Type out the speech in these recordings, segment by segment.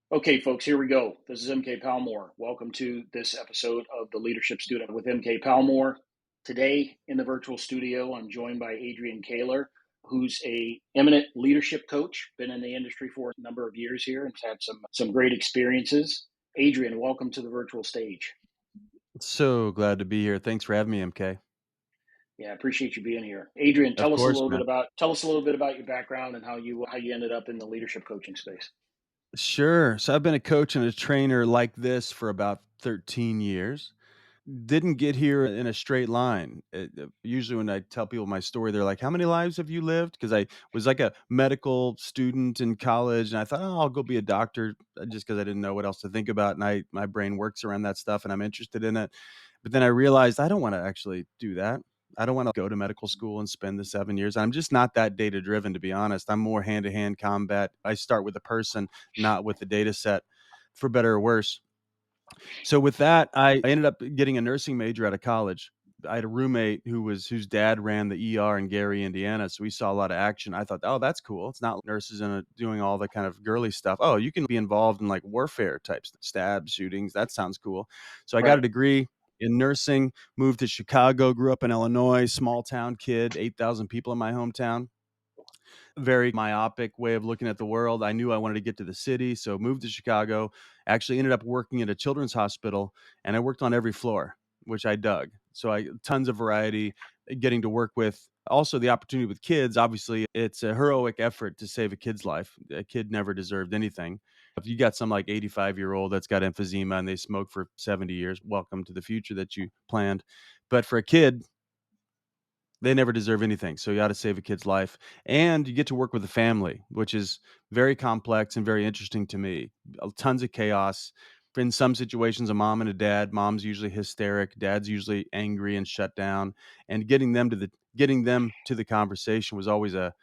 Okay, folks, here we go. This is MK Palmore. Welcome to this episode of The Leadership Student with MK Palmore. Today in the virtual studio, I'm joined by Adrian Koehler, who's a eminent leadership coach, been in the industry for a number of years here and has had some great experiences. Adrian, welcome to the virtual stage. So glad to be here. Thanks for having me, MK. Yeah, I appreciate you being here. Adrian, Of course, man. tell us a little bit about your background and how you ended up in the leadership coaching space. Sure. So I've been a coach and a trainer like this for about 13 years. Didn't get here in a straight line. Usually, when I tell people my story, they're like, "How many lives have you lived?" Because I was like a medical student in college, and I thought, "Oh, I'll go be a doctor," just because I didn't know what else to think about. And my brain works around that stuff, and I'm interested in it. But then I realized I don't want to actually do that. I don't want to go to medical school and spend the 7 years. I'm just not that data driven, to be honest. I'm more hand to hand combat. I start with the person, not with the data set, for better or worse. So with that, I ended up getting a nursing major out of college. I had a roommate whose dad ran the ER in Gary, Indiana, so we saw a lot of action. I thought, "Oh, that's cool. It's not nurses and doing all the kind of girly stuff. Oh, you can be involved in like warfare types, stab shootings. That sounds cool." So I got a Right. degree in nursing, moved to Chicago, grew up in Illinois, small town kid, 8,000 people in my hometown. Very myopic way of looking at the world. I knew I wanted to get to the city, so moved to Chicago. Actually ended up working at a children's hospital, and I worked on every floor, which I dug. So I tons of variety, getting to work with also the opportunity with kids. Obviously, it's a heroic effort to save a kid's life. A kid never deserved anything. If you got some like 85-year-old that's got emphysema and they smoke for 70 years, welcome to the future that you planned. But for a kid, they never deserve anything, so you ought to save a kid's life, and you get to work with a family, which is very complex and very interesting to me. Tons of chaos. In some situations, a mom and a dad. Mom's usually hysteric, dad's usually angry and shut down, and getting them to the conversation was always a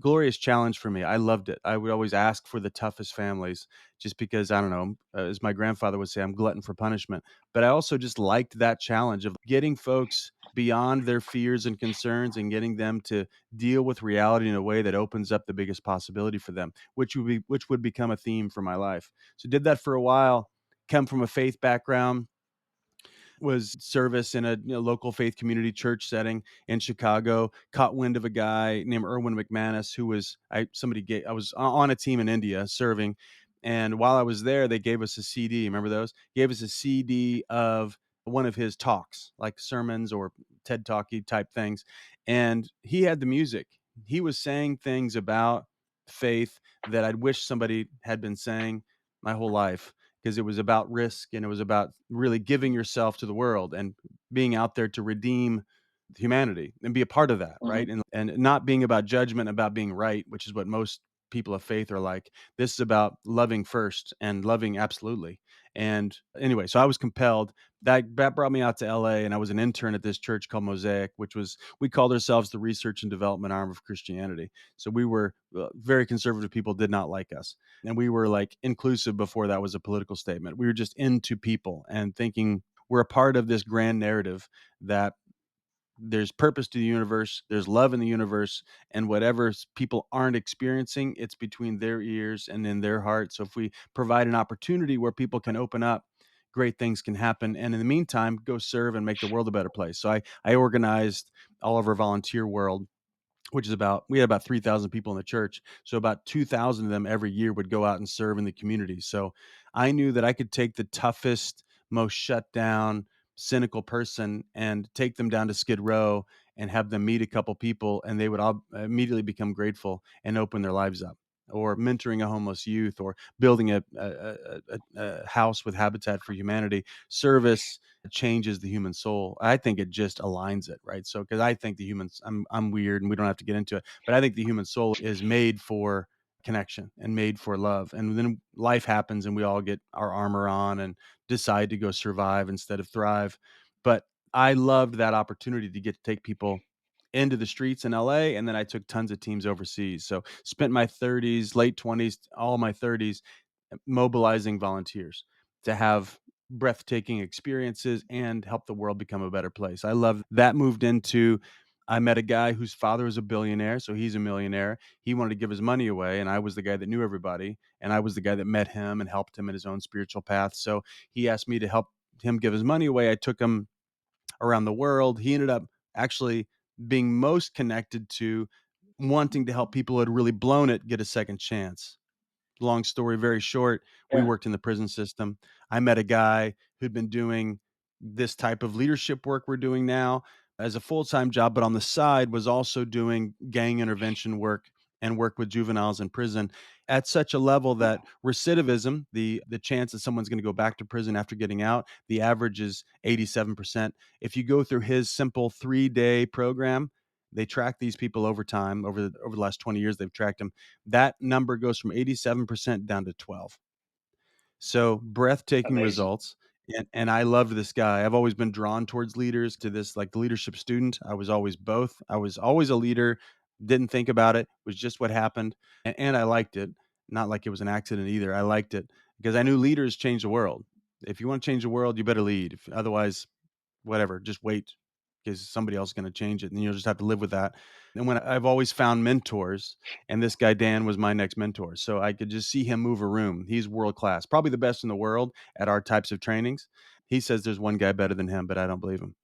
glorious challenge for me. I loved it. I would always ask for the toughest families just because I don't know, as my grandfather would say, I'm glutton for punishment. But I also just liked that challenge of getting folks beyond their fears and concerns and getting them to deal with reality in a way that opens up the biggest possibility for them, which would become a theme for my life. So did that for a while, come from a faith background, was service in a local faith community church setting in Chicago. Caught wind of a guy named Erwin McManus who was I was on a team in India serving, and while I was there, they gave us a CD. Remember those? Gave us a CD of one of his talks, like sermons or TED Talky type things, and he had the music. He was saying things about faith that I'd wish somebody had been saying my whole life because it was about risk and it was about really giving yourself to the world and being out there to redeem humanity and be a part of that, Hmm. right? And not being about judgment, about being right, which is what most people of faith are like. This is about loving first and loving absolutely. And anyway, so I was compelled. That brought me out to LA, and I was an intern at this church called Mosaic, which was we called ourselves the research and development arm of Christianity. So we were very conservative people did not like us, and we were like inclusive before that was a political statement. We were just into people and thinking we're a part of this grand narrative that there's purpose to the universe, there's love in the universe, and whatever people aren't experiencing, it's between their ears and in their heart. So if we provide an opportunity where people can open up, great things can happen. And in the meantime, go serve and make the world a better place. So I organized all of our volunteer world, which is about we had about 3,000 people in the church. So about 2,000 of them every year would go out and serve in the community. So I knew that I could take the toughest, most shut down, cynical person and take them down to Skid Row and have them meet a couple people, and they would all immediately become grateful and open their lives up. Or mentoring a homeless youth, or building a house with Habitat for Humanity. Service changes the human soul. I think it just aligns it, right? So because I think the humans, I'm weird, and we don't have to get into it, but I think the human soul is made for connection and made for love. And then life happens, and we all get our armor on and decide to go survive instead of thrive. But I loved that opportunity to get to take people into the streets in LA, and then I took tons of teams overseas. So spent my 30s, late 20s, all my 30s mobilizing volunteers to have breathtaking experiences and help the world become a better place. I love that. Moved into I met a guy whose father was a billionaire, so he's a millionaire. He wanted to give his money away, and I was the guy that knew everybody, and I was the guy that met him and helped him in his own spiritual path. So he asked me to help him give his money away. I took him around the world. He ended up actually being most connected to wanting to help people who had really blown it get a second chance. Long story very short, we Yeah. worked in the prison system. I met a guy who'd been doing this type of leadership work we're doing now as a full-time job, but on the side was also doing gang intervention work and work with juveniles in prison at such a level that recidivism, the chance that someone's going to go back to prison after getting out, the average is 87%. If you go through his simple 3-day program, they track these people over time. Over the last 20 years, they've tracked them. That number goes from 87% down to 12. So breathtaking Amazing. results. And I loved this guy. I've always been drawn towards leaders, to this like leadership student. I was always both. I was always a leader, didn't think about it, was just what happened. And I liked it. Not like it was an accident either. I liked it because I knew leaders change the world. If you want to change the world, you better lead. Otherwise, whatever, just wait because somebody else is going to change it and you'll just have to live with that. And when I've always found mentors, and this guy Dan was my next mentor. So I could just see him move a room. He's world class, probably the best in the world at our types of trainings. He says there's one guy better than him, but I don't believe him.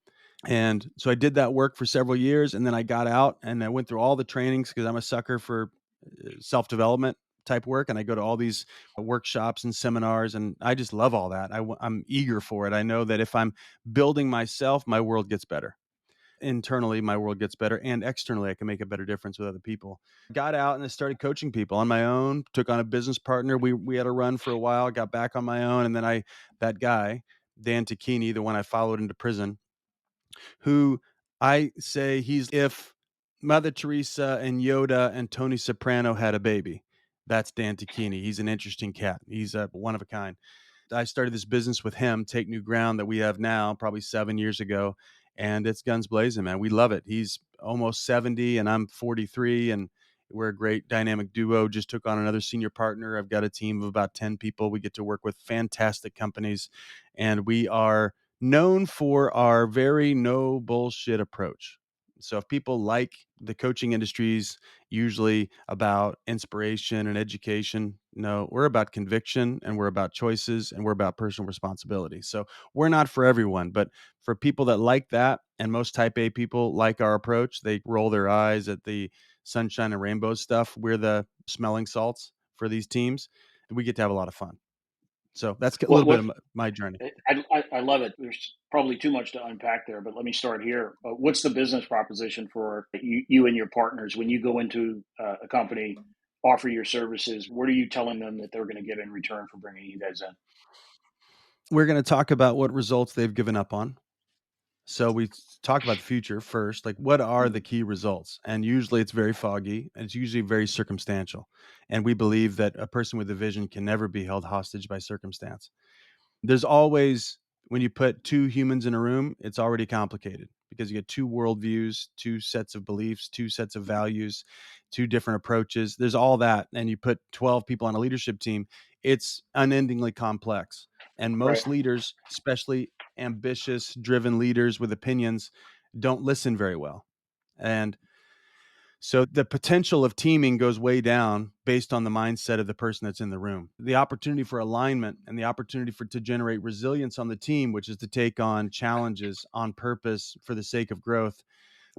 And so I did that work for several years, and then I got out and I went through all the trainings because I'm a sucker for self-development type work, and I go to all these workshops and seminars, and I just love all that. I'm eager for it. I know that if I'm building myself, my world gets better. Internally, my world gets better, and externally, I can make a better difference with other people. Got out and I started coaching people on my own. Took on a business partner. We had a run for a while. Got back on my own, and then that guy Dan Tacchini, the one I followed into prison, who I say he's if Mother Teresa and Yoda and Tony Soprano had a baby. That's Dan Tacchini. He's an interesting cat. He's a one of a kind. I started this business with him, Take New Ground, that we have now, probably 7 years ago, and it's guns blazing, man. We love it. He's almost 70, and I'm 43, and we're a great dynamic duo. Just took on another senior partner. I've got a team of about 10 people. We get to work with fantastic companies, and we are known for our very no bullshit approach. So if people like the coaching industries, usually about inspiration and education, no, we're about conviction and we're about choices and we're about personal responsibility. So we're not for everyone, but for people that like that, and most type A people like our approach, they roll their eyes at the sunshine and rainbow stuff. We're the smelling salts for these teams, and we get to have a lot of fun. So that's a little bit What of my journey. I love it. There's probably too much to unpack there, but let me start here. What's the business proposition for you and your partners when you go into a company, offer your services? What are you telling them that they're going to get in return for bringing you guys in? We're going to talk about what results they've given up on. So we talk about the future first, like what are the Mhm. key results? And usually it's very foggy and it's usually very circumstantial. And we believe that a person with a vision can never be held hostage by circumstance. There's always, when you put two humans in a room, it's already complicated because you get two worldviews, two sets of beliefs, two sets of values, two different approaches. There's all that. And you put 12 people on a leadership team, it's unendingly complex. And Right. most leaders, especially ambitious, driven leaders with opinions, don't listen very well. And so the potential of teaming goes way down based on the mindset of the person that's in the room. The opportunity for alignment and the opportunity to generate resilience on the team, which is to take on challenges on purpose for the sake of growth,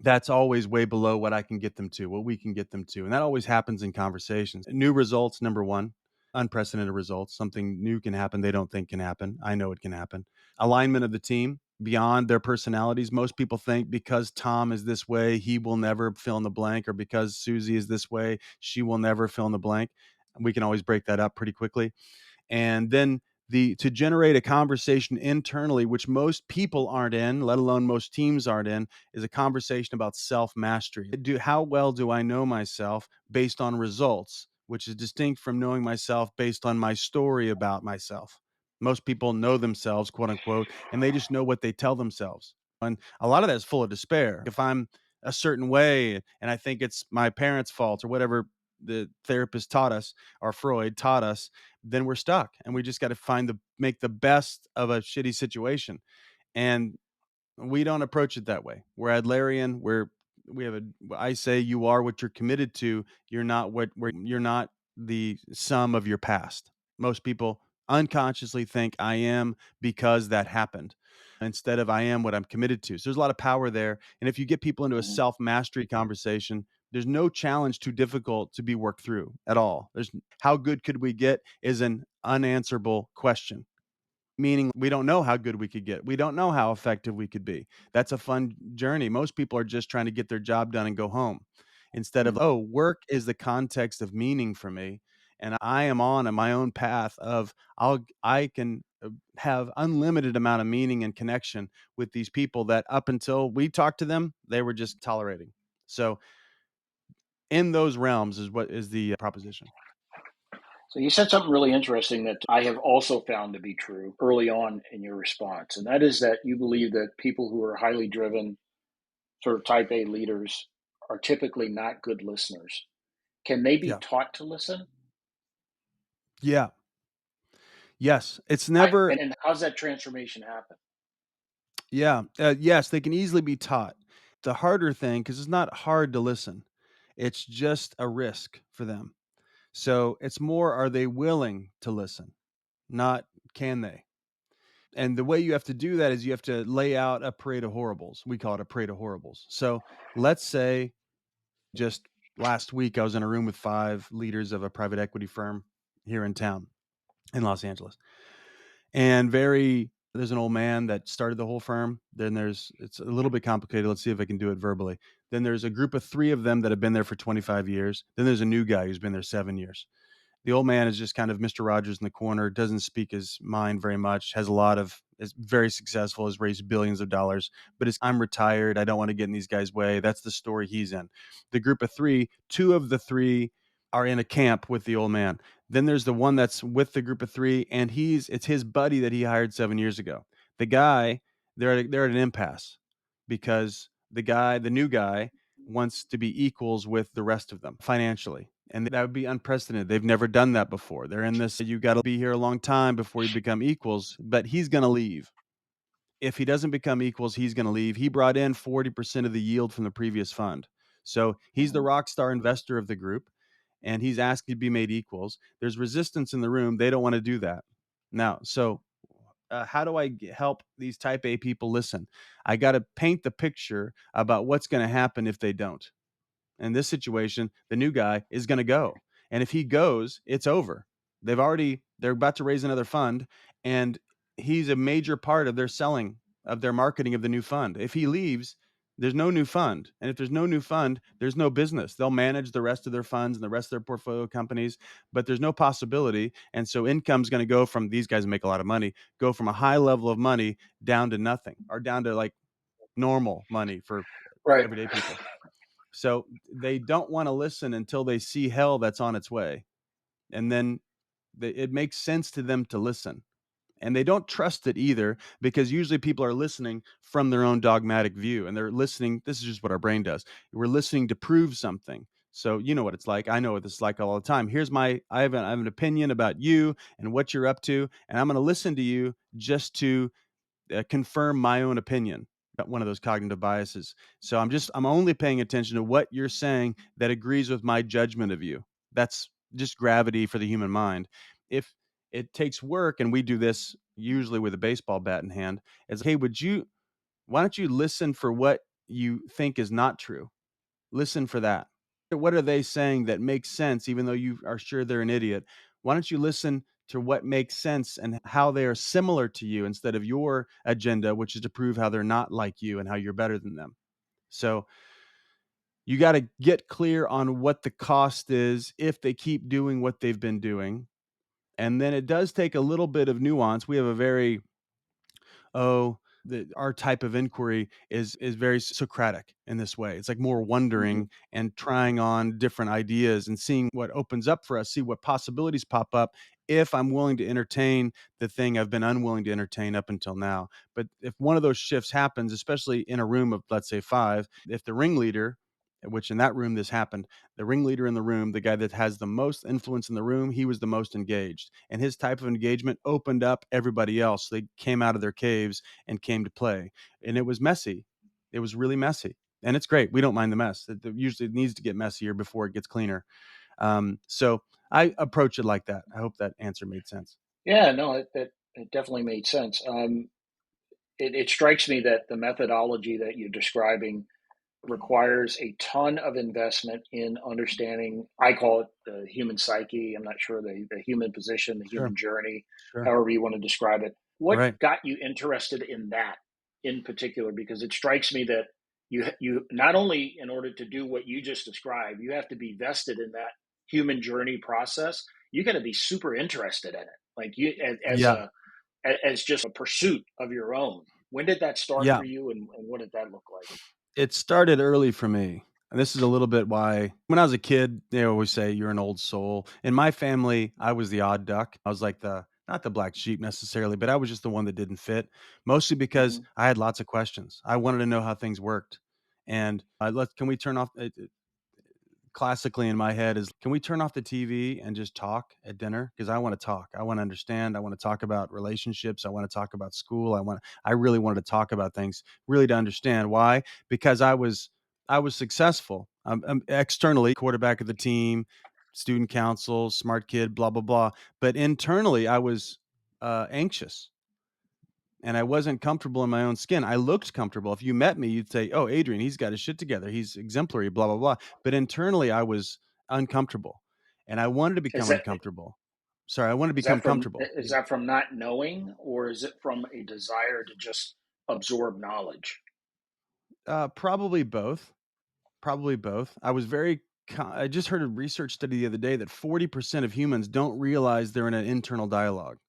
that's always way below what I can get them to, what we can get them to. And that always happens in conversations. New results, number one, unprecedented results. Something new can happen they don't think can happen. I know it can happen. Alignment of the team beyond their personalities. Most people think because Tom is this way, he will never fill in the blank, or because Susie is this way, she will never fill in the blank. We can always break that up pretty quickly. And then the to generate a conversation internally, which most people aren't in, let alone most teams aren't in, is a conversation about self-mastery. How well do I know myself based on results, which is distinct from knowing myself based on my story about myself. Most people know themselves, quote unquote, and they just know what they tell themselves. And a lot of that is full of despair. If I'm a certain way and I think it's my parents' fault or whatever the therapist taught us, or Freud taught us, then we're stuck and we just got to make the best of a shitty situation. And we don't approach it that way. We're Adlerian. We're we have a I say you are what you're committed to. You're not the sum of your past. Most people unconsciously think I am because that happened instead of I am what I'm committed to. So there's a lot of power there. And if you get people into a Mhm. self mastery conversation, there's no challenge too difficult to be worked through at all. There's how good could we get is an unanswerable question, meaning we don't know how good we could get. We don't know how effective we could be. That's a fun journey. Most people are just trying to get their job done and go home instead of, Mhm. oh, work is the context of meaning for me. And I am on my own path of I can have unlimited amount of meaning and connection with these people that up until we talked to them, they were just tolerating. So in those realms is what is the proposition. So you said something really interesting that I have also found to be true early on in your response, and that is that you believe that people who are highly driven, sort of type A leaders, are typically not good listeners. Can they be Yeah. taught to listen? Yeah. Yes. It's I, never. and how's that transformation happen? Yeah, yes, they can easily be taught. The harder thing, because it's not hard to listen, it's just a risk for them. So it's more, are they willing to listen? Not can they? And the way you have to do that is you have to lay out a parade of horribles. We call it a parade of horribles. So let's say just last week I was in a room with 5 leaders of a private equity firm here in town in Los Angeles. And there's an old man that started the whole firm. Then it's a little bit complicated. Let's see if I can do it verbally. Then there's a group of 3 of them that have been there for 25 years. Then there's a new guy who's been there 7 years. The old man is just kind of Mr. Rogers in the corner, doesn't speak his mind very much, is very successful, has raised billions of dollars, but I'm retired. I don't want to get in these guys' way. That's the story he's in. The group of 3, 2 of the 3 are in a camp with the old man. Then there's the one that's with the group of 3, and it's his buddy that he hired 7 years ago. The guy, they're at an impasse because the new guy wants to be equals with the rest of them financially. And that would be unprecedented. They've never done that before. They're in this, you got to be here a long time before you become equals, but he's going to leave. If he doesn't become equals, he's going to leave. He brought in 40% of the yield from the previous fund. So he's the Mhm. rock star investor of the group, and he's asking to be made equals. There's resistance in the room. They don't want to do that. Now, so how do I help these type A people listen? I got to paint the picture about what's going to happen if they don't. In this situation, the new guy is going to go. And if he goes, it's over. They're about to raise another fund, and he's a major part of their selling, of their marketing of the new fund. If he leaves, there's no new fund. And if there's no new fund, there's no business. They'll manage the rest of their funds and the rest of their portfolio companies, but there's no possibility. And so income's going to go from these guys make a lot of money, go from a high level of money down to nothing or down to like normal money for Right. everyday people. So they don't want to listen until they see hell that's on its way. And then it makes sense to them to listen. And they don't trust it either because usually people are listening from their own dogmatic view and they're listening. This is just what our brain does. We're listening to prove something. So you know what it's like. I know what it's like all the time. I have an opinion about you and what you're up to, and I'm going to listen to you just to confirm my own opinion. One of those cognitive biases. So I'm only paying attention to what you're saying that agrees with my judgment of you. That's just gravity for the human mind. If it takes work, and we do this usually with a baseball bat in hand, it's hey, why don't you listen for what you think is not true? Listen for that. What are they saying that makes sense, even though you are sure they're an idiot? Why don't you listen to what makes sense and how they are similar to you instead of your agenda, which is to prove how they're not like you and how you're better than them? So you got to get clear on what the cost is if they keep doing what they've been doing. And then it does take a little bit of nuance. We have a very oh, our type of inquiry is very Socratic in this way. It's like more Mhm. wondering and trying on different ideas and seeing what opens up for us, see what possibilities pop up if I'm willing to entertain the thing I've been unwilling to entertain up until now. But if one of those shifts happens, especially in a room of let's say 5, if the ringleader, which in that room this happened, the ringleader in the room, the guy that has the most influence in the room, he was the most engaged. And his type of engagement opened up everybody else. They came out of their caves and came to play. And it was messy. It was really messy. and it's great. We don't mind the mess. It usually needs to get messier before it gets cleaner. So I approach it like that. I hope that answer made sense. Yeah, no, it definitely made sense. It strikes me that the methodology that you're describing requires a ton of investment in understanding. I call it the human psyche. I'm not sure the human position, the Sure, human journey, sure. however you want to describe it. What Right. got you interested in that in particular? Because it strikes me that you not only in order to do what you just described, you have to be vested in that human journey process. You got to be super interested in it, like you Yeah. as just a pursuit of your own. When did that start Yeah. for you, and what did that look like? It started early for me. And this is a little bit why when I was a kid, they always say you're an old soul. In my family, I was the odd duck. I was like the not the black sheep necessarily, but I was just the one that didn't fit, mostly because Hmm. I had lots of questions. I wanted to know how things worked. And can we turn off classically in my head is can we turn off the TV and just talk at dinner? Because I want to talk. I want to understand. I want to talk about relationships. I want to talk about school. I really wanted to talk about things, really to understand why. Because I was successful. I'm externally quarterback of the team, student council, smart kid, blah blah blah. But internally, I was anxious and I wasn't comfortable in my own skin. I looked comfortable. If you met me, you'd say, "Oh, Adrian, he's got his shit together. He's exemplary." Blah blah blah. But internally, I was uncomfortable, and I wanted to Is become that uncomfortable. Sorry, I wanted to is become that from comfortable. not knowing, or is it from a desire to just absorb knowledge? Probably both. Probably both. I was very. I just heard a research study the other day that 40% of humans don't realize they're in an internal dialogue,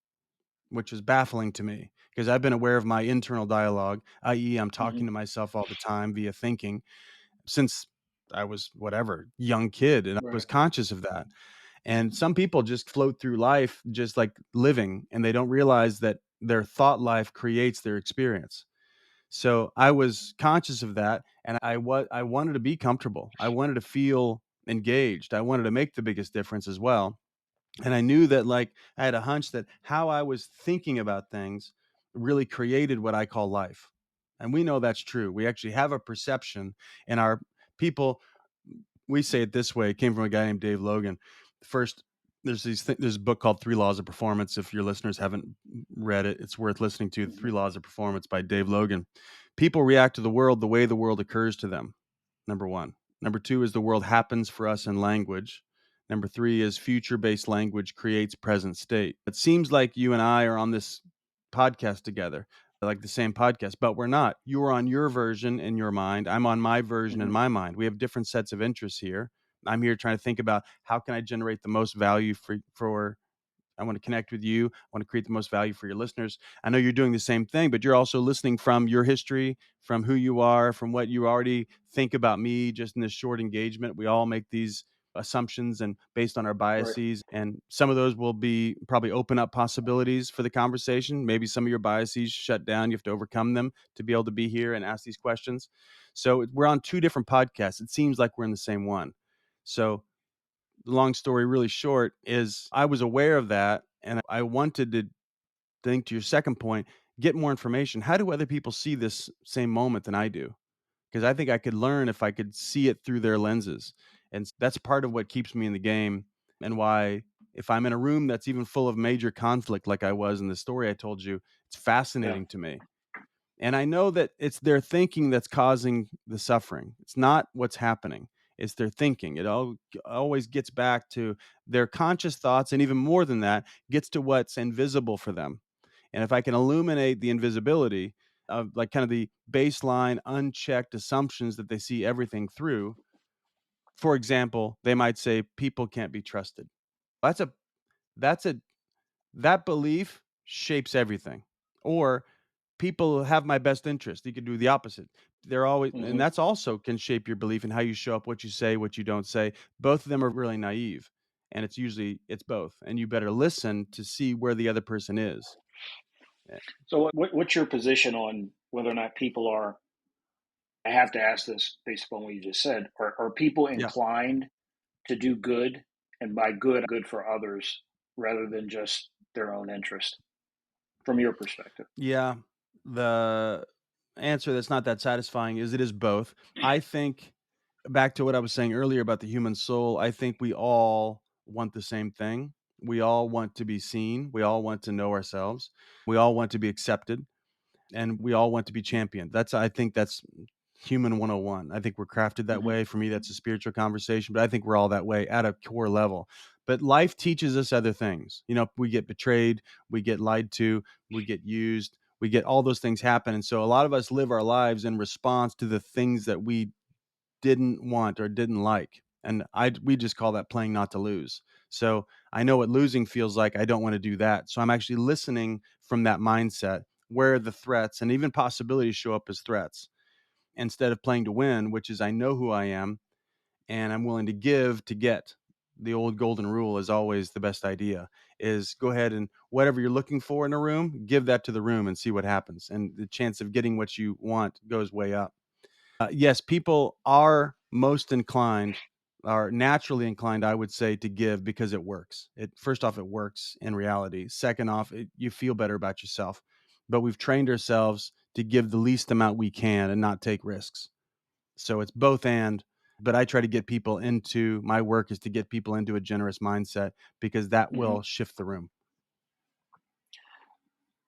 which is baffling to me because I've been aware of my internal dialogue, i.e., I'm talking Hmm. to myself all the time via thinking since I was whatever, young kid, and I was Right. conscious of that. And some people just float through life just like living, and they don't realize that their thought life creates their experience. So I was conscious of that, and I wanted to be comfortable. I wanted to feel engaged. I wanted to make the biggest difference as well. And I knew that like I had a hunch that how I was thinking about things really created what I call life. And we know that's true. We actually have a perception in our people. We say it this way. It came from a guy named Dave Logan. First, there's a book called Three Laws of Performance. If your listeners haven't read it, it's worth listening to. Hmm. Three Laws of Performance by Dave Logan. People react to the world the way the world occurs to them. Number one. Number two is the world happens for us in language. Number three is future based language creates present state. It seems like you and I are on this podcast together, like the same podcast, but we're not. You are on your version in your mind. I'm on my version in Hmm. my mind. We have different sets of interests here. I'm here trying to think about how can I generate the most value for I want to connect with you. I want to create the most value for your listeners. I know you're doing the same thing, but you're also listening from your history, from who you are, from what you already think about me just in this short engagement. We all make these assumptions and based on our Right. biases, and some of those will be probably open up possibilities for the conversation. Maybe some of your biases shut down. You have to overcome them to be able to be here and ask these questions. So we're on two different podcasts. It seems like we're in the same one. So the long story really short is I was aware of that and I wanted to think to your second point, get more information. How do other people see this same moment than I do? Because I think I could learn if I could see it through their lenses. And that's part of what keeps me in the game and why if I'm in a room that's even full of major conflict like I was in the story I told you, it's Yeah. fascinating to me. And I know that it's their thinking that's causing the suffering. It's not what's happening. It's their thinking. It always gets back to their conscious thoughts. And even more than that, gets to what's invisible for them. And if I can illuminate the invisibility of like kind of the baseline unchecked assumptions that they see everything through, for example, they might say people can't be trusted. That's a, that's a, that belief shapes everything. Or people have my best interest. You could do the opposite. They're always, and Hmm. that's also can shape your belief in how you show up, what you say, what you don't say. Both of them are really naive, and it's both. And you better listen to see where the other person is. Eh, So, what's your position on whether or not people are? I have to ask this based upon what you just said. Are people Yeah, inclined to do good, and by good for others, rather than just their own interest, from your perspective? yeah. The answer that's not that satisfying is it is both. I think back to what I was saying earlier about the human soul, I think we all want the same thing. We all want to be seen. We all want to know ourselves. We all want to be accepted and we all want to be championed. I think that's human 101. I think we're crafted that Hmm. way. For me, that's a spiritual conversation, but I think we're all that way at a core level. But life teaches us other things. We get betrayed, we get lied to, we get used, we get all those things happen. And so a lot of us live our lives in response to the things that we didn't want or didn't like. And we just call that playing not to lose. So I know what losing feels like. I don't want to do that. So I'm actually listening from that mindset where the threats and even possibilities show up as threats instead of playing to win, which is I know who I am and I'm willing to give to get. The old golden rule is always the best idea is go ahead and whatever you're looking for in a room, give that to the room and see what happens. And the chance of getting what you want goes way up. Yes, people are naturally inclined, I would say, to give because it works. First off, it works in reality. Second off, you feel better about yourself. But we've trained ourselves to give the least amount we can and not take risks. So it's both and. But I try to get people into my work is to get people into a generous mindset because that Hmm. will shift the room.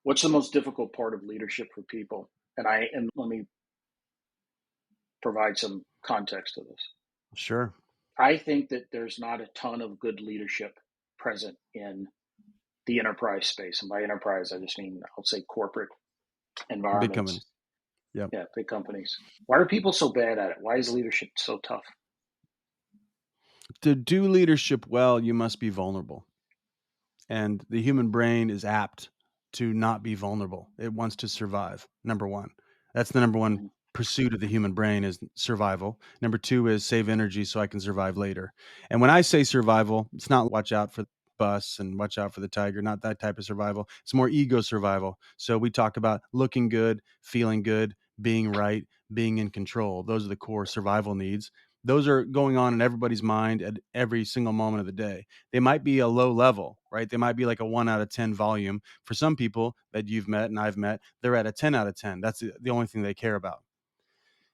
What's the most difficult part of leadership for people? And let me provide some context to this. Sure. I think that there's not a ton of good leadership present in the enterprise space. And by enterprise, I just mean, I'll say corporate Big environments. companies. Yep. Yeah, big companies. Why are people so bad at it? Why is leadership so tough? To do leadership well, you must be vulnerable. And the human brain is apt to not be vulnerable. It wants to survive. Number one, that's the number one Hmm. pursuit of the human brain is survival. Number two is save energy so I can survive later. And when I say survival, it's not watch out for the bus and watch out for the tiger, not that type of survival. It's more ego survival. So we talk about looking good, feeling good, being right, being in control. Those are the core survival needs. Those are going on in everybody's mind at every single moment of the day. They might be a low level, right? They might be like a 1 out of 10 volume. For some people that you've met and I've met, they're at a 10 out of 10. That's the only thing they care about.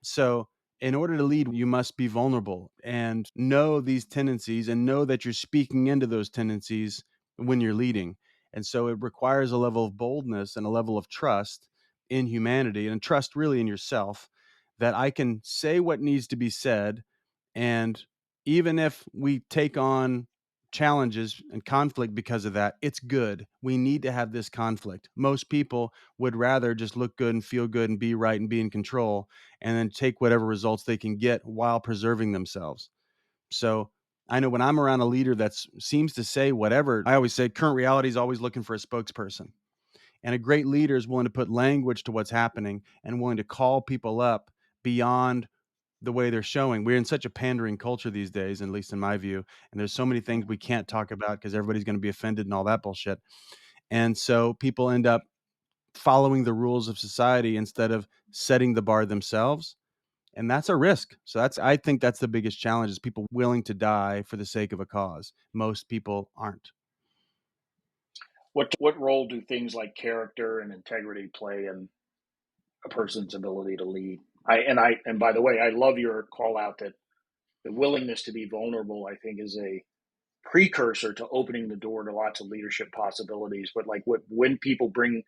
So, in order to lead, you must be vulnerable and know these tendencies and know that you're speaking into those tendencies when you're leading. And so, it requires a level of boldness and a level of trust in humanity and trust really in yourself that I can say what needs to be said. And even if we take on challenges and conflict because of that, it's good. We need to have this conflict. Most people would rather just look good and feel good and be right and be in control and then take whatever results they can get while preserving themselves. So I know when I'm around a leader that seems to say whatever, I always say current reality is always looking for a spokesperson. And a great leader is willing to put language to what's happening and willing to call people up beyond the way they're showing. We're in such a pandering culture these days, at least in my view. And there's so many things we can't talk about because everybody's going to be offended and all that bullshit. And so people end up following the rules of society instead of setting the bar themselves, and that's a risk. So I think that's the biggest challenge is people willing to die for the sake of a cause. Most people aren't. What role do things like character and integrity play in a person's ability to lead? And by the way, I love your call out that the willingness to be vulnerable, I think, is a precursor to opening the door to lots of leadership possibilities. But like when people bring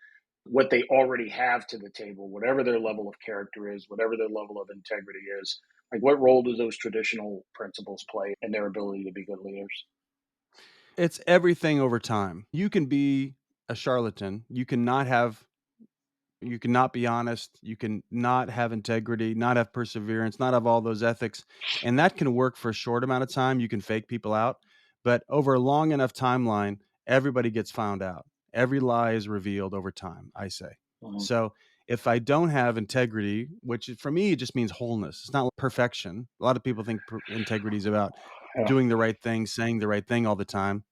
what they already have to the table, whatever their level of character is, whatever their level of integrity is, like what role do those traditional principles play in their ability to be good leaders? It's everything over time. You can be a charlatan. You cannot be honest. You can not have integrity, not have perseverance, not have all those ethics. And that can work for a short amount of time. You can fake people out. But over a long enough timeline, everybody gets found out. Every lie is revealed over time, I say. Mhm. So if I don't have integrity, which for me, it just means wholeness, it's not perfection. A lot of people think integrity is about Yeah. doing the right thing, saying the right thing all the time.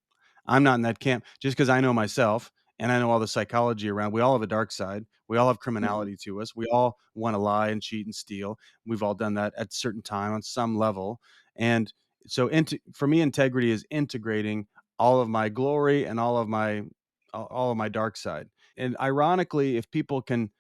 I'm not in that camp just because I know myself and I know all the psychology around. We all have a dark side. We all have Hmm. criminality to us. We all want to lie and cheat and steal. We've all done that at a certain time on some level. And so for me, integrity is integrating all of my glory and all of my dark side. And ironically, if people can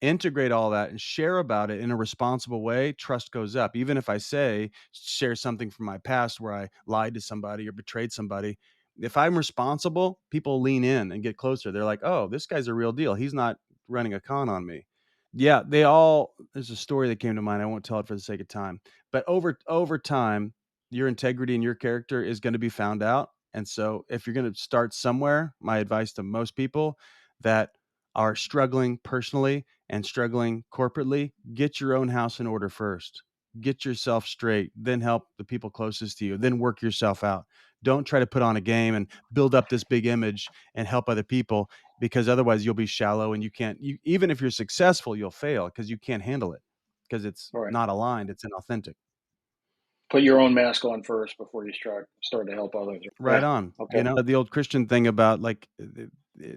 integrate all that and share about it in a responsible way, trust goes up. Even if I say, share something from my past where I lied to somebody or betrayed somebody, if I'm responsible, people lean in and get closer. They're like, oh, this guy's a real deal. He's not running a con on me. Yeah, there's a story that came to mind. I won't tell it for the sake of time. But over time, your integrity and your character is going to be found out. And so if you're going to start somewhere, my advice to most people that are struggling personally and struggling corporately, get your own house in order first. Get yourself straight, then help the people closest to you, then work yourself out. Don't try to put on a game and build up this big image and help other people, because otherwise you'll be shallow and you can't, even if you're successful, you'll fail because you can't handle it because it's All right. not aligned, it's inauthentic. Put your own mask on first before you start to help others. Right Yeah. on. Okay. The old Christian thing about like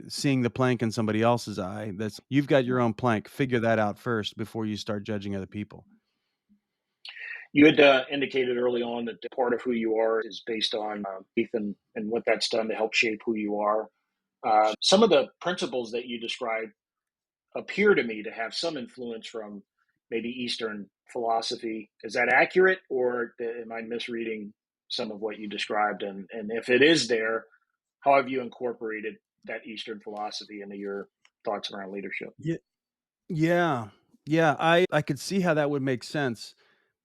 seeing the plank in somebody else's eye. That's You've got your own plank. Figure that out first before you start judging other people. You had indicated early on that part of who you are is based on faith and what that's done to help shape who you are. Some of the principles that you described appear to me to have some influence from maybe Eastern philosophy. Is that accurate, or am I misreading some of what you described? And if it is there, how have you incorporated that Eastern philosophy into your thoughts around leadership? Yeah. Yeah. Yeah, I could see how that would make sense.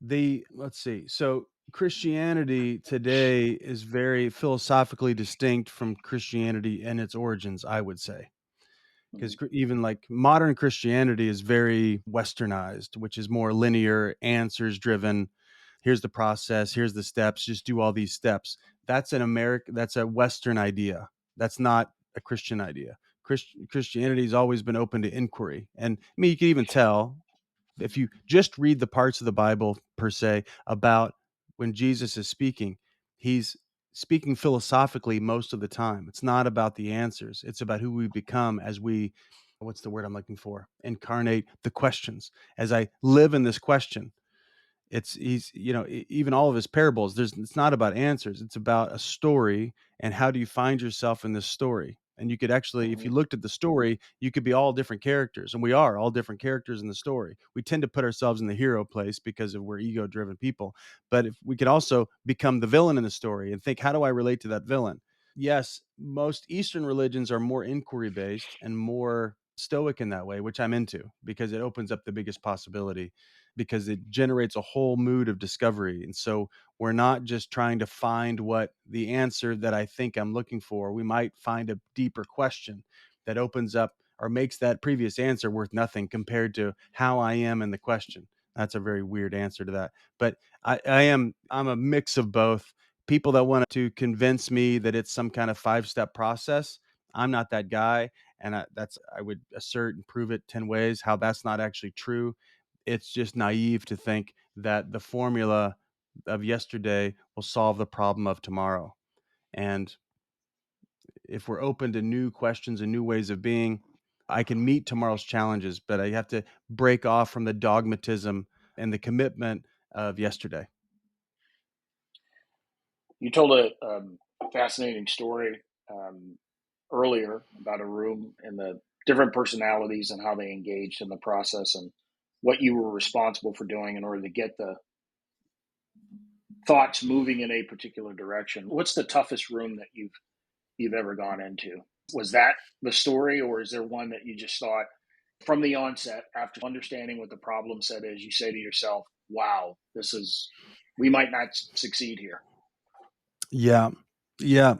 Let's see. So Christianity today is very philosophically distinct from Christianity and its origins, I would say. Mhm. Because even like modern Christianity is very westernized, which is more linear, answers driven. Here's the process, here's the steps, just do all these steps. That's a Western idea. That's not a Christian idea. Christianity has always been open to inquiry. And I mean, you can even tell if you just read the parts of the Bible per se about when Jesus is speaking, he's speaking philosophically most of the time. It's not about the answers. It's about who we become as we, what's the word I'm looking for? Incarnate the questions. As I live in this question, he's even all of his parables, it's not about answers, it's about a story, and how do you find yourself in this story. And you could actually, if you Mhm. looked at the story, you could be all different characters, and we are all different characters in the story. We tend to put ourselves in the hero place because of we're ego driven people, but if we could also become the villain in the story and think, how do I relate to that villain? Yes, most Eastern religions are more inquiry based and more stoic in that way, which I'm into because it opens up the biggest possibility, because it generates a whole mood of discovery. And so we're not just trying to find what the answer that I think I'm looking for. We might find a deeper question that opens up or makes that previous answer worth nothing compared to how I am in the question. That's a very weird answer to that. But I'm a mix of both. People that want to convince me that it's some kind of 5-step process, I'm not that guy. And I would assert and prove it 10 ways how that's not actually true. It's just naive to think that the formula of yesterday will solve the problem of tomorrow. And if we're open to new questions and new ways of being, I can meet tomorrow's challenges, but I have to break off from the dogmatism and the commitment of yesterday. You told a fascinating story earlier about a room and the different personalities and how they engaged in the process and what you were responsible for doing in order to get the thoughts moving in a particular direction. What's the toughest room that you've ever gone into? Was that the story, or is there one that you just thought from the onset, after understanding what the problem set is, you say to yourself, "Wow, this is we might not succeed here." Yeah. Yeah.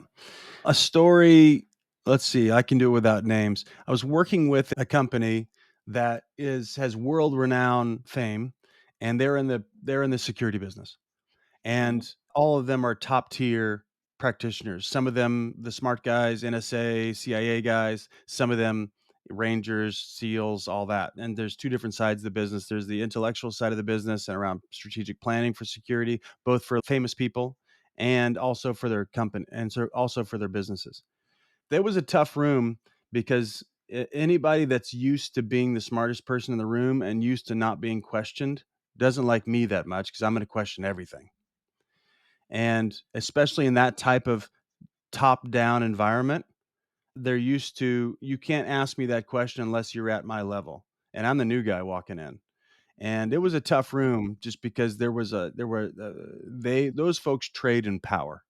A story, let's see, I can do it without names. I was working with a company that has world renowned fame, and they're in the security business. Hmm. And all of them are top tier practitioners. Some of them, the smart guys, NSA, CIA guys, some of them, Rangers, SEALs, all that. And there's two different sides of the business. There's the intellectual side of the business and around strategic planning for security, both for famous people and also for their company, and so also for their businesses. There was a tough room because anybody that's used to being the smartest person in the room and used to not being questioned doesn't like me that much because I'm going to question everything. And especially in that type of top down environment, they're used to, you can't ask me that question unless you're at my level. and I'm the new guy walking in. And it was a tough room just because there were they those folks trade in power.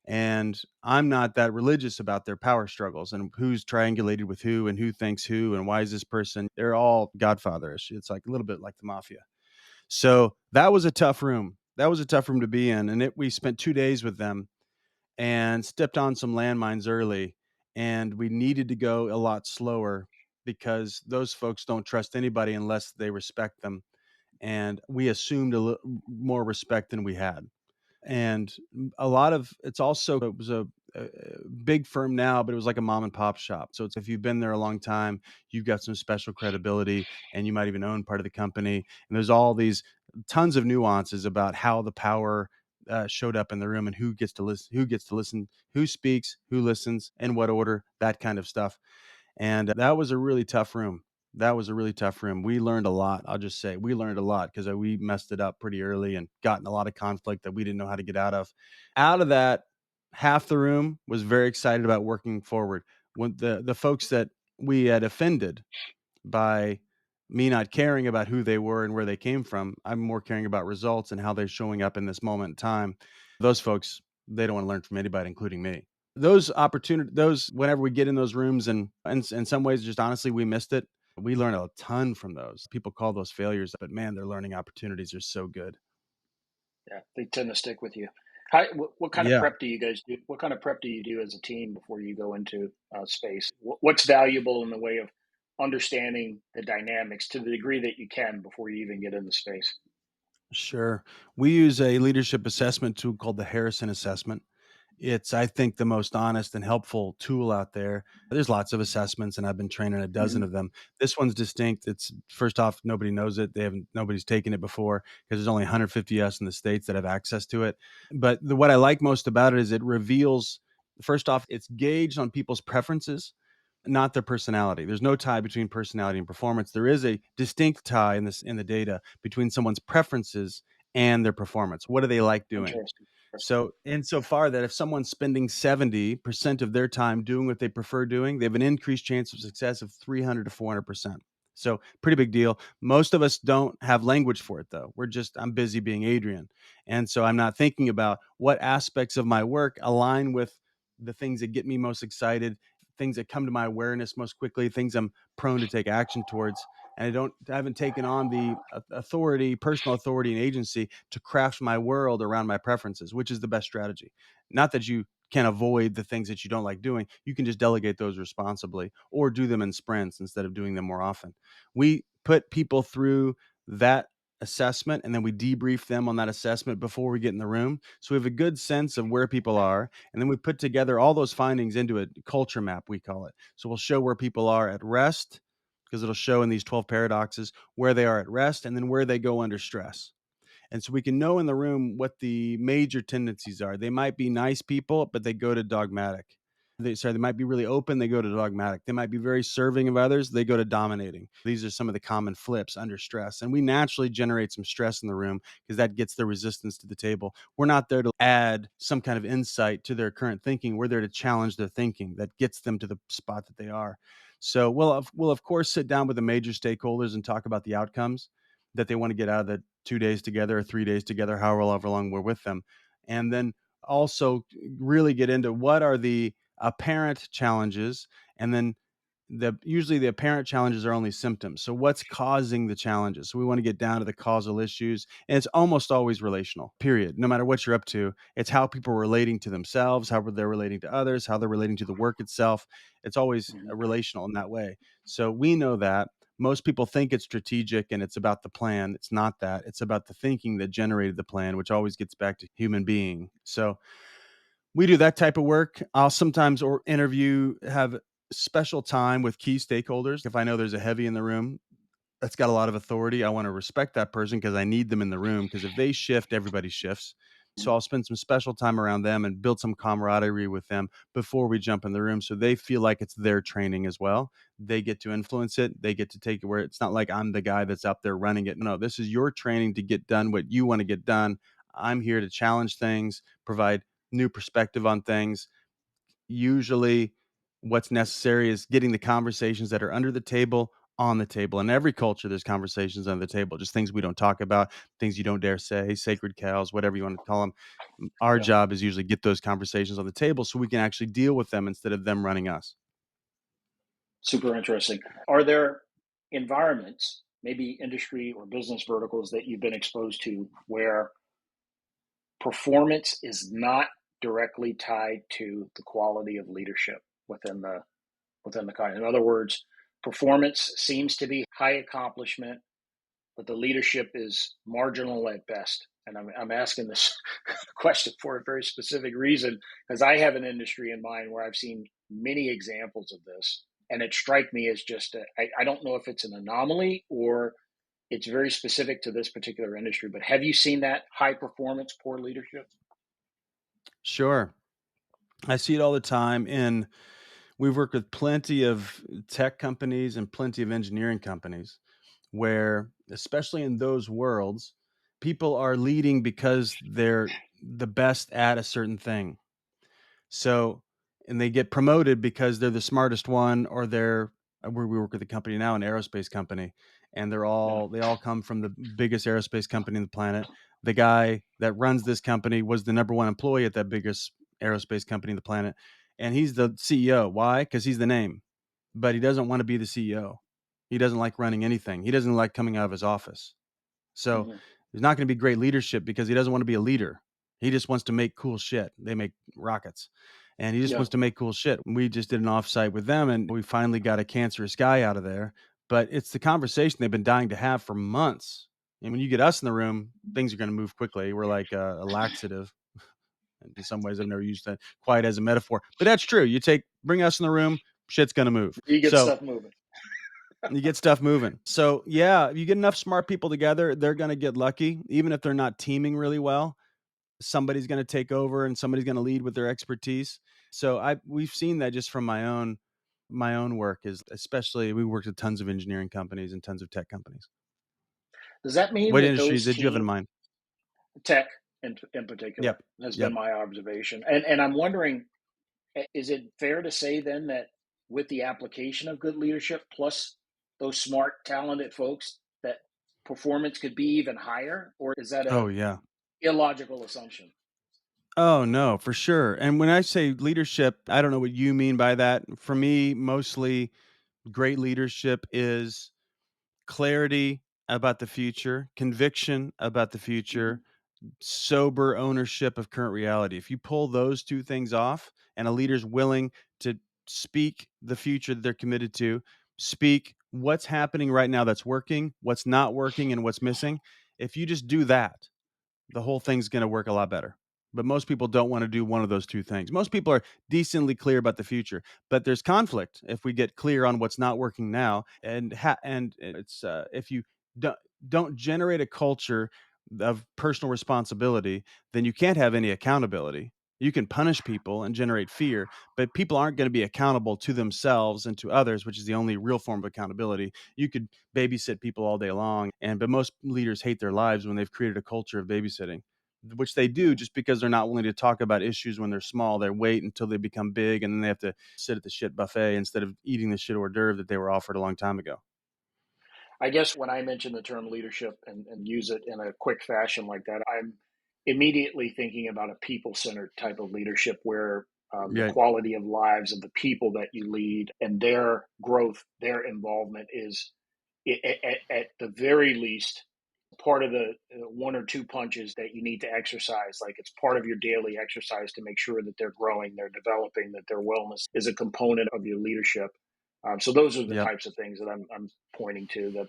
And I'm not that religious about their power struggles and who's triangulated with who and who thinks who and why is this person. They're all godfatherish. It's like a little bit like the mafia. So that was a tough room. That was a tough room to be in. And we spent 2 days with them and stepped on some landmines early. And we needed to go a lot slower because those folks don't trust anybody unless they respect them. And we assumed a little more respect than we had. And a lot of it's also it was a big firm now, but it was like a mom and pop shop. So it's if you've been there a long time, you've got some special credibility, and you might even own part of the company. And there's all these tons of nuances about how the power showed up in the room and who gets to listen, who speaks, who listens, in what order, that kind of stuff. And that was a really tough room. That was a really tough room. We learned a lot. I'll just say we learned a lot because we messed it up pretty early and got in a lot of conflict that we didn't know how to get out of. Out of that, half the room was very excited about working forward. When the folks that we had offended by me not caring about who they were and where they came from, I'm more caring about results and how they're showing up in this moment in time. Those folks, they don't want to learn from anybody, including me. Those whenever we get in those rooms and in some ways, just honestly, we missed it. We learn a ton from those. People call those failures, but man, their learning opportunities are so good. Yeah, they tend to stick with you. What kind of Yeah, prep do you guys do? What kind of prep do you do as a team before you go into space? What's valuable in the way of understanding the dynamics to the degree that you can before you even get into space? sure. We use a leadership assessment tool called the Harrison Assessment. It's, I think, the most honest and helpful tool out there. There's lots of assessments, and I've been training a dozen Hmm. of them. This one's distinct. It's first off, nobody knows it. Nobody's taken it before because there's only 150 us in the states that have access to it. But what I like most about it is it reveals. First off, it's gauged on people's preferences, not their personality. There's no tie between personality and performance. There is a distinct tie in the data between someone's preferences and their performance. What do they like doing? Interesting. Interesting. So, insofar that if someone's spending 70% of their time doing what they prefer doing, they have an increased chance of success of 300 to 400%. So, pretty big deal. Most of us don't have language for it, though. I'm busy being Adrian. And so, I'm not thinking about what aspects of my work align with the things that get me most excited, things that come to my awareness most quickly, things I'm prone to take action towards. And I haven't taken on the authority, personal authority and agency to craft my world around my preferences, which is the best strategy. Not that you can avoid the things that you don't like doing. You can just delegate those responsibly or do them in sprints instead of doing them more often. We put people through that assessment and then we debrief them on that assessment before we get in the room. So we have a good sense of where people are. And then we put together all those findings into a culture map, we call it. So we'll show where people are at rest because it'll show in these 12 paradoxes where they are at rest and then where they go under stress. And so we can know in the room what the major tendencies are. They might be nice people, but they go to dogmatic. They might be really open, they go to dogmatic. They might be very serving of others, they go to dominating. These are some of the common flips under stress. And we naturally generate some stress in the room because that gets the resistance to the table. We're not there to add some kind of insight to their current thinking. We're there to challenge their thinking that gets them to the spot that they are. So we'll of course sit down with the major stakeholders and talk about the outcomes that they want to get out of the 2 days together or 3 days together, however long we're with them. And then also really get into what are the apparent challenges. And then usually the apparent challenges are only symptoms. So what's causing the challenges? So we want to get down to the causal issues. And it's almost always relational, period. No matter what you're up to, it's how people are relating to themselves, how they're relating to others, how they're relating to the work itself. It's always Hmm. relational in that way. So we know that most people think it's strategic and it's about the plan. It's not that. It's about the thinking that generated the plan, which always gets back to human being. So we do that type of work. I'll sometimes or interview, have special time with key stakeholders. If I know there's a heavy in the room that's got a lot of authority, I want to respect that person because I need them in the room. Because if they shift, everybody shifts. So I'll spend some special time around them and build some camaraderie with them before we jump in the room so they feel like it's their training as well. They get to influence it. They get to take it where it's not like I'm the guy that's up there running it. No, this is your training to get done what you want to get done. I'm here to challenge things, provide new perspective on things. Usually, what's necessary is getting the conversations that are under the table on the table. In every culture, there's conversations on the table, just things we don't talk about, things you don't dare say, sacred cows, whatever you want to call them. Our Yeah, job is usually get those conversations on the table so we can actually deal with them instead of them running us. super interesting. Are there environments, maybe industry or business verticals that you've been exposed to where performance is not directly tied to the quality of leadership within the company? In other words, performance seems to be high accomplishment, but the leadership is marginal at best. And I'm asking this question for a very specific reason because I have an industry in mind where I've seen many examples of this. And it strikes me as just, I don't know if it's an anomaly or it's very specific to this particular industry, but have you seen that high performance, poor leadership? Sure. I see it all the time. We've worked with plenty of tech companies and plenty of engineering companies where, especially in those worlds, people are leading because they're the best at a certain thing. So, and they get promoted because they're the smartest one, or they're where we work with a company now, an aerospace company, and Yeah. they all come from the biggest aerospace company on the planet. The guy that runs this company was the number one employee at that biggest aerospace company on the planet, and he's the CEO. Why? Because he's the name, but he doesn't want to be the CEO. He doesn't like running anything. He doesn't like coming out of his office. So Hmm. there's not going to be great leadership because he doesn't want to be a leader. He just wants to make cool shit. They make rockets and he just Yeah. wants to make cool shit. We just did an offsite with them and we finally got a cancerous guy out of there. But it's the conversation they've been dying to have for months. And when you get us in the room, things are going to move quickly. We're like a laxative. In some ways, I've never used that quite as a metaphor, but that's true. Bring us in the room, shit's going to move. You get So stuff moving. you get stuff moving. So, yeah, you get enough smart people together, they're gonna get lucky, even if they're not teaming really well. Somebody's gonna take over and somebody's gonna lead with their expertise. So, I we've seen that just from my own work is especially we worked with tons of engineering companies and tons of tech companies. Does that mean What that industries those did you have in team mind? tech in particular Yep. has been Yep. my observation? And I'm wondering, is it fair to say then that with the application of good leadership plus those smart, talented folks, that performance could be even higher, or is that Oh, a yeah. illogical assumption? Oh, no, for sure, and when I say leadership, I don't know what you mean by that. For me, mostly great leadership is clarity about the future, conviction about the Hmm. future, sober ownership of current reality. If you pull those two things off and a leader's willing to speak the future that they're committed to, speak what's happening right now that's working, what's not working, and what's missing, if you just do that, the whole thing's going to work a lot better. But most people don't want to do one of those two things. Most people are decently clear about the future, but there's conflict if we get clear on what's not working now. And it's if you don't don't generate a culture of personal responsibility, then you can't have any accountability. You can punish people and generate fear, but people aren't going to be accountable to themselves and to others, which is the only real form of accountability. You could babysit people all day long, but most leaders hate their lives when they've created a culture of babysitting, which they do Yeah. just because they're not willing to talk about issues when they're small. They wait until they become big and then they have to sit at the shit buffet instead of eating the shit hors d'oeuvre that they were offered a long time ago. I guess when I mention the term leadership and use it in a quick fashion like that, I'm immediately thinking about a people centered type of leadership where the Yeah. quality of lives of the people that you lead and their growth, their involvement is at the very least part of the one or two punches that you need to exercise. Like it's part of your daily exercise to make sure that they're growing, they're developing, that their wellness is a component of your leadership. So those are the Yep. types of things that I'm pointing to that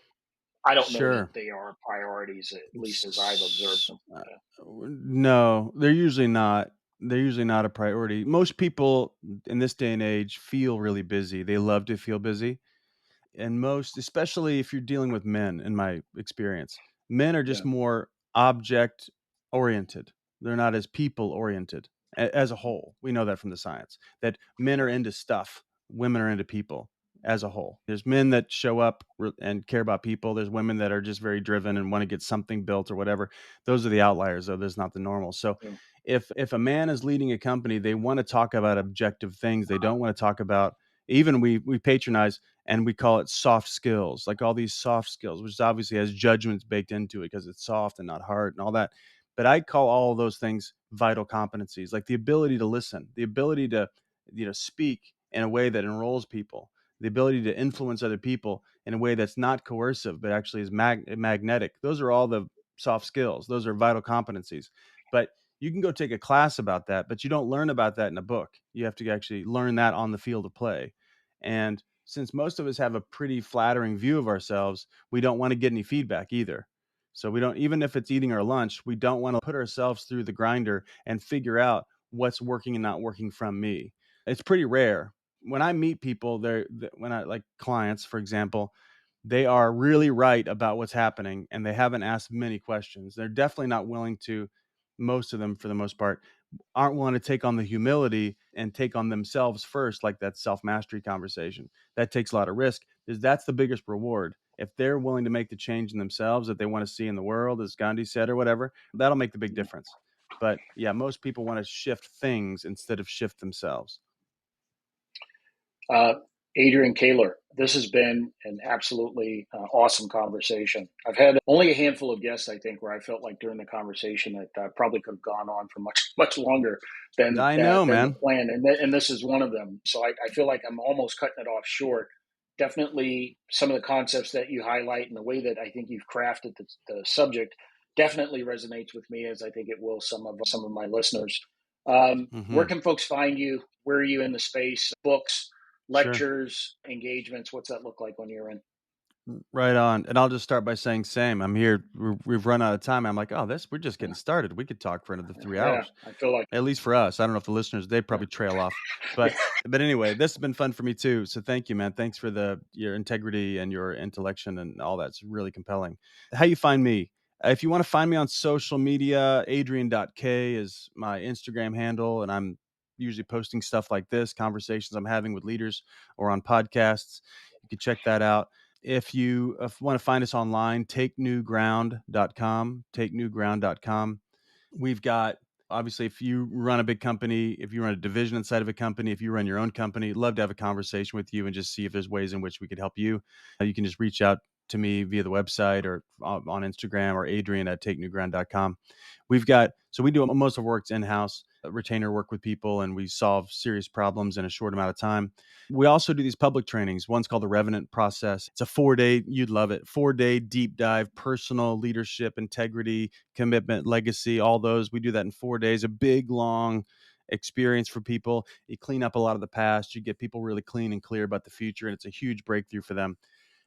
I don't know that Sure. they are priorities, at least as I've observed S- them. uh, Yeah. no, they're usually not. They're usually not a priority. Most people in this day and age feel really busy. They love to feel busy. And most, especially if you're dealing with men, in my experience, men are just Yeah. more object oriented. They're not as people oriented as a whole. We know that from the science that men are into stuff, women are into people as a whole. There's men that show up and care about people. There's women that are just very driven and want to get something built or whatever. Those are the outliers, though. There's not the normal. So if a man is leading a company, they want to talk about objective things. They don't want to talk about Even we patronize and we call it soft skills, like all these soft skills, which obviously has judgments baked into it because it's soft and not hard and all that. But I call all of those things vital competencies, like the ability to listen, the ability to, speak in a way that enrolls people, the ability to influence other people in a way that's not coercive, but actually is magnetic. Those are all the soft skills. Those are vital competencies. But you can go take a class about that, but you don't learn about that in a book. You have to actually learn that on the field of play. And since most of us have a pretty flattering view of ourselves, we don't want to get any feedback either. So we don't, even if it's eating our lunch, we don't want to put ourselves through the grinder and figure out what's working and not working from me. It's pretty rare. When I meet people, when I like clients, for example, they are really right about what's happening and they haven't asked many questions. They're definitely not willing to, most of them for the most part, aren't willing to take on the humility and take on themselves first, like that self mastery conversation. That takes a lot of risk because that's the biggest reward. If they're willing to make the change in themselves that they want to see in the world, as Gandhi said, or whatever, that'll make the big difference. But yeah, most people want to shift things instead of shift themselves. Uh, Adrian Koehler, this has been an absolutely awesome conversation. I've had only a handful of guests, I think, where I felt like during the conversation that probably could have gone on for much, much longer I know, than the man. plan. And this is one of them. So I feel like I'm almost cutting it off short. Definitely some of the concepts that you highlight and the way that I think you've crafted the subject definitely resonates with me, as I think it will some of my listeners. Where Hmm. can folks find you? Where are you in the space? Books, Sure. lectures, engagements? What's that look like when you're in? Right on. And I'll just start by saying same. I'm here. We've run out of time. I'm like, oh, we're just getting Yeah, started. We could talk for another three yeah, hours. I feel like At least for us. I don't know if the listeners, they yeah, probably trail off. yeah. But anyway, this has been fun for me too. So thank you, man. Thanks for your integrity and your intellection and all that's really compelling. How you find me? If you want to find me on social media, adrian.k is my Instagram handle, and I'm usually posting stuff like this, conversations I'm having with leaders or on podcasts. You can check that out. If you want to find us online, takenewground.com. We've got, obviously, if you run a big company, if you run a division inside of a company, if you run your own company, love to have a conversation with you and just see if there's ways in which we could help you. You can just reach out to me via the website or on Instagram or Adrian at takenewground.com. So we do most of our work's in-house, retainer work with people, and we solve serious problems in a short amount of time. We also do these public trainings. One's called the Revenant Process. It's a 4-day, you'd love it, 4-day deep dive, personal leadership, integrity, commitment, legacy, all those. We do that in 4 days, a big, long experience for people. You clean up a lot of the past, you get people really clean and clear about the future, and it's a huge breakthrough for them.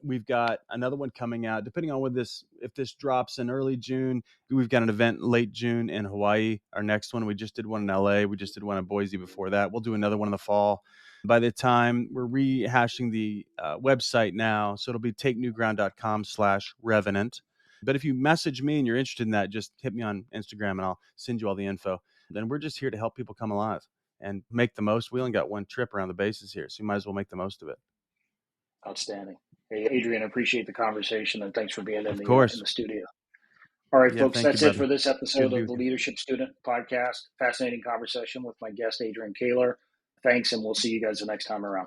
We've got another one coming out, depending on if this drops in early June. We've got an event late June in Hawaii. Our next one, we just did one in LA. We just did one in Boise before that. We'll do another one in the fall. By the time we're rehashing the website now, so it'll be takenewground.com/revenant. But if you message me and you're interested in that, just hit me on Instagram and I'll send you all the info. Then we're just here to help people come alive and make the most. We only got one trip around the bases here, so you might as well make the most of it. Outstanding. Hey, Adrian, I appreciate the conversation and thanks for being Of in course. the studio. All right, Yeah, folks, thank you, that's it brother. for this Good to episode be of the with you. Leadership Student Podcast. Fascinating conversation with my guest, Adrian Koehler. Thanks, and we'll see you guys the next time around.